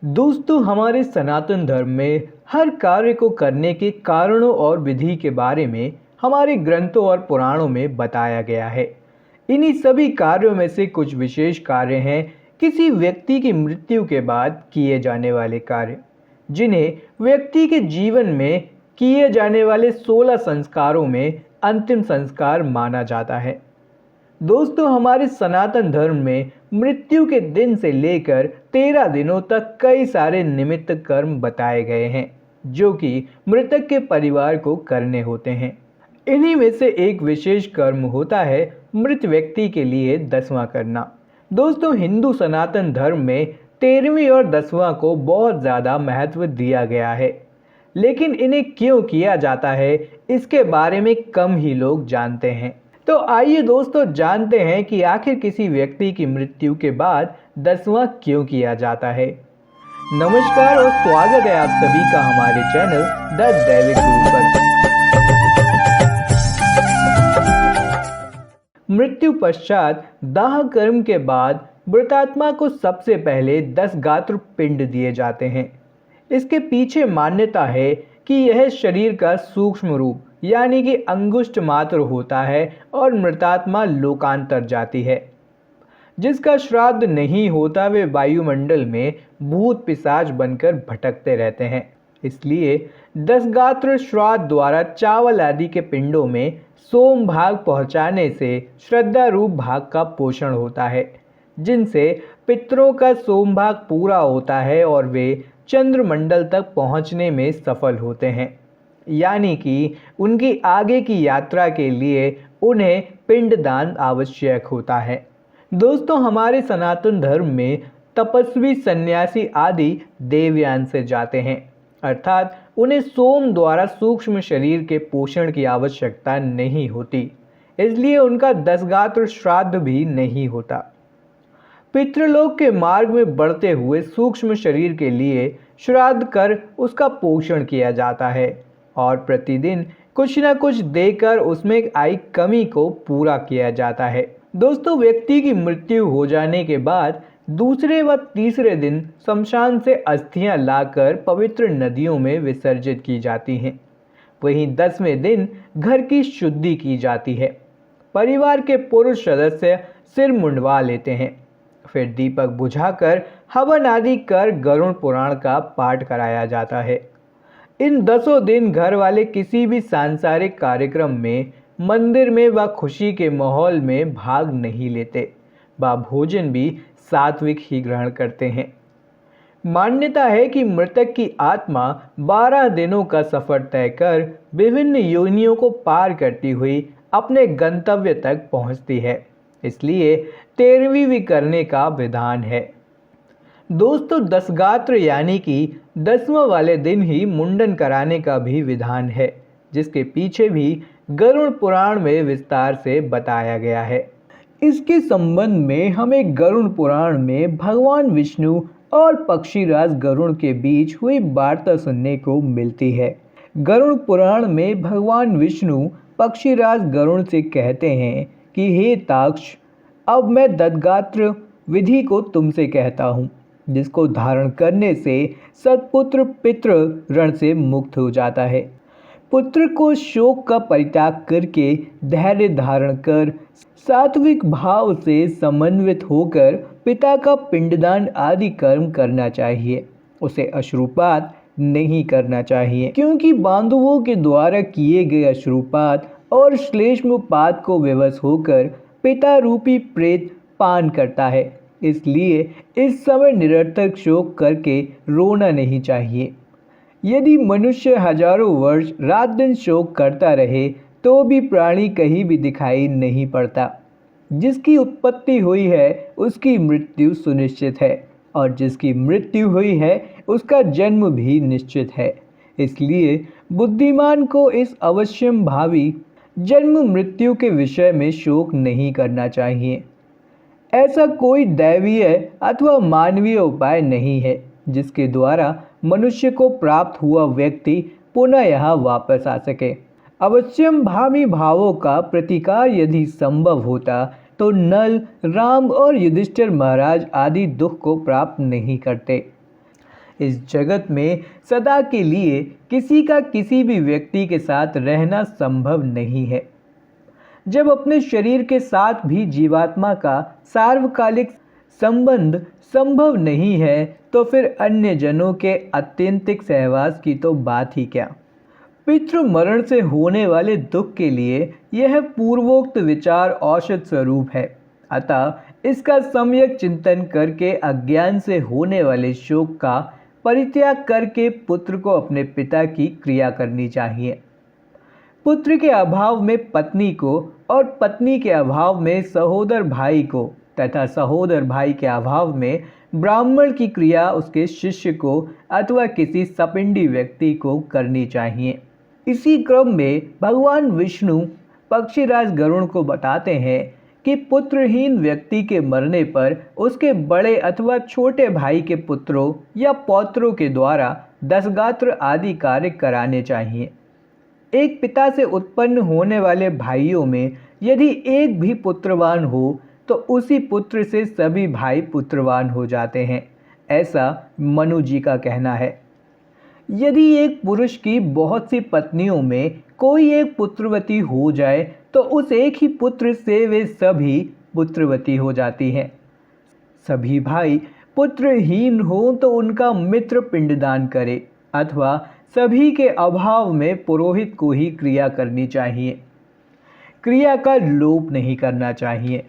दोस्तों, हमारे सनातन धर्म में हर कार्य को करने के कारणों और विधि के बारे में हमारे ग्रंथों और पुराणों में बताया गया है। इन्हीं सभी कार्यों में से कुछ विशेष कार्य हैं किसी व्यक्ति की मृत्यु के बाद किए जाने वाले कार्य, जिन्हें व्यक्ति के जीवन में किए जाने वाले 16 संस्कारों में अंतिम संस्कार माना जाता है। दोस्तों, हमारे सनातन धर्म में मृत्यु के दिन से लेकर 13 दिनों तक कई सारे निमित्त कर्म बताए गए हैं, जो कि मृतक के परिवार को करने होते हैं। इन्हीं में से एक विशेष कर्म होता है मृत व्यक्ति के लिए दसवां करना। दोस्तों, हिंदू सनातन धर्म में 13वीं और 10वां को बहुत ज़्यादा महत्व दिया गया है, लेकिन इन्हें क्यों किया जाता है इसके बारे में कम ही लोग जानते हैं। तो आइए दोस्तों, जानते हैं कि आखिर किसी व्यक्ति की मृत्यु के बाद 10वां क्यों किया जाता है। नमस्कार और स्वागत है आप सभी का हमारे चैनल द दैविक गुरु पर। मृत्यु पश्चात दाह कर्म के बाद मृतात्मा को सबसे पहले 10 गात्र पिंड दिए जाते हैं। इसके पीछे मान्यता है कि यह शरीर का सूक्ष्म रूप यानी कि अंगुष्ठ मात्र होता है और मृतात्मा लोकांतर जाती है। जिसका श्राद्ध नहीं होता वे वायुमंडल में भूत पिशाच बनकर भटकते रहते हैं। इसलिए 10 गात्र श्राद्ध द्वारा चावल आदि के पिंडों में सोम भाग पहुँचाने से श्रद्धा रूप भाग का पोषण होता है, जिनसे पितरों का सोम भाग पूरा होता है और वे चंद्रमंडल तक पहुँचने में सफल होते हैं। यानी कि उनकी आगे की यात्रा के लिए उन्हें पिंडदान आवश्यक होता है। दोस्तों, हमारे सनातन धर्म में तपस्वी सन्यासी आदि देवयान से जाते हैं, अर्थात उन्हें सोम द्वारा सूक्ष्म शरीर के पोषण की आवश्यकता नहीं होती, इसलिए उनका 10 गात्र श्राद्ध भी नहीं होता। पितृलोक के मार्ग में बढ़ते हुए सूक्ष्म शरीर के लिए श्राद्ध कर उसका पोषण किया जाता है और प्रतिदिन कुछ न कुछ देकर उसमें आई कमी को पूरा किया जाता है। दोस्तों, व्यक्ति की मृत्यु हो जाने के बाद दूसरे व तीसरे दिन शमशान से अस्थियां लाकर पवित्र नदियों में विसर्जित की जाती हैं। वहीं 10वें दिन घर की शुद्धि की जाती है। परिवार के पुरुष सदस्य सिर मुंडवा लेते हैं, फिर दीपक बुझाकर हवन आदि कर गरुड़ पुराण का पाठ कराया जाता है। इन 10 दिन घर वाले किसी भी सांसारिक कार्यक्रम में, मंदिर में व खुशी के माहौल में भाग नहीं लेते व भोजन भी सात्विक ही ग्रहण करते हैं। मान्यता है कि मृतक की आत्मा 12 दिनों का सफर तय कर विभिन्न योनियों को पार करती हुई अपने गंतव्य तक पहुंचती है, इसलिए 13वीं भी करने का विधान है। दोस्तों, 10 गात्र यानी कि 10वां वाले दिन ही मुंडन कराने का भी विधान है, जिसके पीछे भी गरुड़ पुराण में विस्तार से बताया गया है। इसके संबंध में हमें गरुड़ पुराण में भगवान विष्णु और पक्षीराज गरुड़ के बीच हुई वार्ता सुनने को मिलती है। गरुड़ पुराण में भगवान विष्णु पक्षीराज गरुड़ से कहते हैं कि हे ताक्ष, अब मैं ददगात्र विधि को तुमसे कहता हूँ, जिसको धारण करने से सत्पुत्र पितृ ऋण से मुक्त हो जाता है। पुत्र को शोक का परित्याग करके धैर्य धारण कर सात्विक भाव से समन्वित होकर पिता का पिंडदान आदि कर्म करना चाहिए। उसे अश्रुपात नहीं करना चाहिए, क्योंकि बांधवों के द्वारा किए गए अश्रुपात और श्लेष्मपात को विवश होकर पिता रूपी प्रेत पान करता है। इसलिए इस समय निरर्थक शोक करके रोना नहीं चाहिए। यदि मनुष्य हजारों वर्ष रात दिन शोक करता रहे तो भी प्राणी कहीं भी दिखाई नहीं पड़ता। जिसकी उत्पत्ति हुई है उसकी मृत्यु सुनिश्चित है, और जिसकी मृत्यु हुई है उसका जन्म भी निश्चित है। इसलिए बुद्धिमान को इस अवश्यम भावी जन्म मृत्यु के विषय में शोक नहीं करना चाहिए। ऐसा कोई दैवीय अथवा मानवीय उपाय नहीं है जिसके द्वारा मनुष्य को प्राप्त हुआ व्यक्ति पुनः यहाँ वापस आ सके। अवश्यम भावी भावों का प्रतिकार यदि संभव होता तो नल, राम और युधिष्ठिर महाराज आदि दुख को प्राप्त नहीं करते। इस जगत में सदा के लिए किसी का किसी भी व्यक्ति के साथ रहना संभव नहीं है। जब अपने शरीर के साथ भी जीवात्मा का सार्वकालिक संबंध संभव नहीं है तो फिर अन्य जनों के आत्यंतिक सहवास की तो बात ही क्या। पितृ मरण से होने वाले दुख के लिए यह पूर्वोक्त विचार औषध स्वरूप है। अतः इसका सम्यक चिंतन करके अज्ञान से होने वाले शोक का परित्याग करके पुत्र को अपने पिता की क्रिया करनी चाहिए। पुत्र के अभाव में पत्नी को और पत्नी के अभाव में सहोदर भाई को तथा सहोदर भाई के अभाव में ब्राह्मण की क्रिया उसके शिष्य को अथवा किसी सपिंडी व्यक्ति को करनी चाहिए। इसी क्रम में भगवान विष्णु पक्षीराज गरुड़ को बताते हैं कि पुत्रहीन व्यक्ति के मरने पर उसके बड़े अथवा छोटे भाई के पुत्रों या पौत्रों के द्वारा दसगात्र आदि कार्य कराने चाहिए। एक पिता से उत्पन्न होने वाले भाइयों में यदि एक भी पुत्रवान हो तो उसी पुत्र से सभी भाई पुत्रवान हो जाते हैं, ऐसा मनु जी का कहना है। यदि एक पुरुष की बहुत सी पत्नियों में कोई एक पुत्रवती हो जाए तो उस एक ही पुत्र से वे सभी पुत्रवती हो जाती हैं। सभी भाई पुत्रहीन हो तो उनका मित्र पिंडदान करे अथवा सभी के अभाव में पुरोहित को ही क्रिया करनी चाहिए। क्रिया का लोप नहीं करना चाहिए।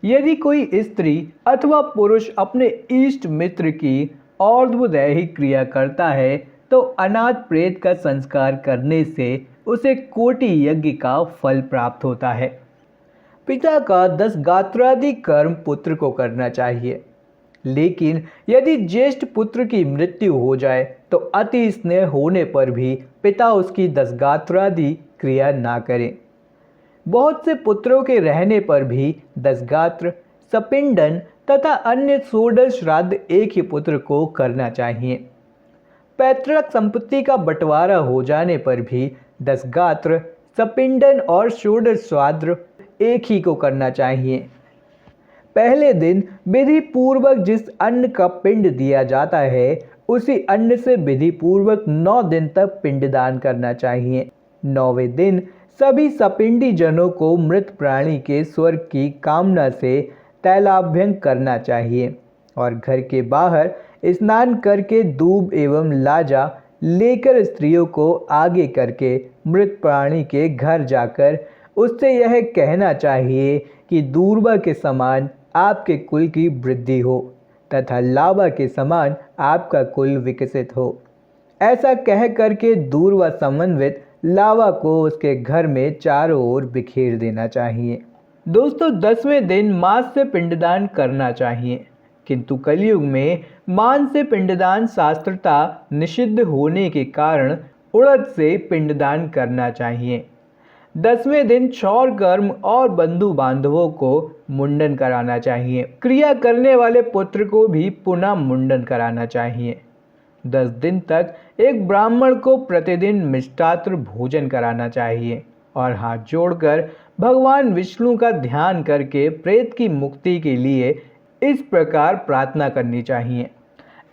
यदि कोई स्त्री अथवा पुरुष अपने इष्ट मित्र की और्ध्वदैहिक क्रिया करता है तो अनाथ प्रेत का संस्कार करने से उसे कोटि यज्ञ का फल प्राप्त होता है। पिता का 10 गात्रादि कर्म पुत्र को करना चाहिए, लेकिन यदि ज्येष्ठ पुत्र की मृत्यु हो जाए तो अति स्नेह होने पर भी पिता उसकी 10 गात्रादि क्रिया ना करे। बहुत से पुत्रों के रहने पर भी 10 गात्र, सपिंडन तथा अन्य 16 श्राद्ध एक ही पुत्र को करना चाहिए। पैतृक संपत्ति का बंटवारा हो जाने पर भी 10 गात्र, सपिंडन और 16 श्राद्ध एक ही को करना चाहिए। पहले दिन विधि पूर्वक जिस अन्न का पिंड दिया जाता है उसी अन्न से विधि पूर्वक 9 दिन तक पिंडदान करना चाहिए। 9वें दिन सभी सपिंडी जनों को मृत प्राणी के स्वर्ग की कामना से तैलाभ्यंग करना चाहिए और घर के बाहर स्नान करके दूब एवं लाजा लेकर स्त्रियों को आगे करके मृत प्राणी के घर जाकर उससे यह कहना चाहिए कि दूर्वा के समान आपके कुल की वृद्धि हो तथा लावा के समान आपका कुल विकसित हो। ऐसा कह करके दूर्वा समन्वित लावा को उसके घर में चारों ओर बिखेर देना चाहिए। दोस्तों, 10वें दिन मांस से पिंडदान करना चाहिए, किंतु कलयुग में मांस से पिंडदान शास्त्रता निषिद्ध होने के कारण उड़द से पिंडदान करना चाहिए। 10वें दिन क्षौर कर्म और बंधु बांधवों को मुंडन कराना चाहिए। क्रिया करने वाले पुत्र को भी पुनः मुंडन कराना चाहिए। 10 दिन तक एक ब्राह्मण को प्रतिदिन मिष्टात्र भोजन कराना चाहिए और हाथ जोड़कर भगवान विष्णु का ध्यान करके प्रेत की मुक्ति के लिए इस प्रकार प्रार्थना करनी चाहिए।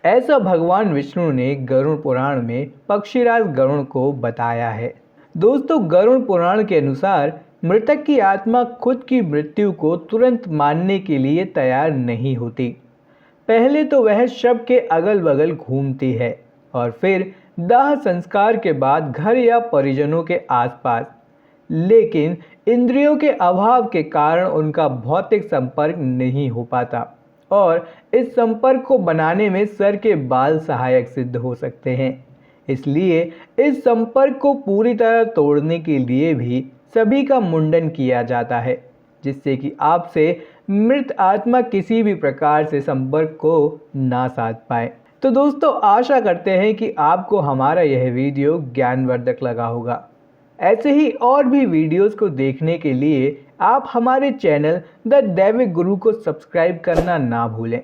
ऐसा भगवान विष्णु ने गरुड़ पुराण में पक्षीराज गरुड़ को बताया है। दोस्तों, गरुड़ पुराण के अनुसार मृतक की आत्मा खुद की मृत्यु को तुरंत मानने के लिए तैयार नहीं होती। पहले तो वह शव के अगल बगल घूमती है और फिर दाह संस्कार के बाद घर या परिजनों के आसपास, लेकिन इंद्रियों के अभाव के कारण उनका भौतिक संपर्क नहीं हो पाता और इस संपर्क को बनाने में सर के बाल सहायक सिद्ध हो सकते हैं। इसलिए इस संपर्क को पूरी तरह तोड़ने के लिए भी सभी का मुंडन किया जाता है, जिससे कि आपसे मृत आत्मा किसी भी प्रकार से संपर्क को ना साध पाए। तो दोस्तों, आशा करते हैं कि आपको हमारा यह वीडियो ज्ञानवर्धक लगा होगा। ऐसे ही और भी वीडियोस को देखने के लिए आप हमारे चैनल द दैविक गुरु को सब्सक्राइब करना ना भूलें।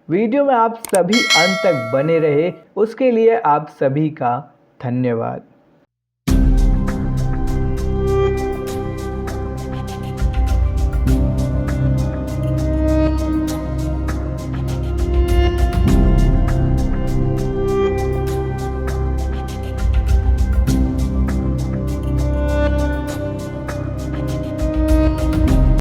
वीडियो में आप सभी अंत तक बने रहे, उसके लिए आप सभी का धन्यवाद।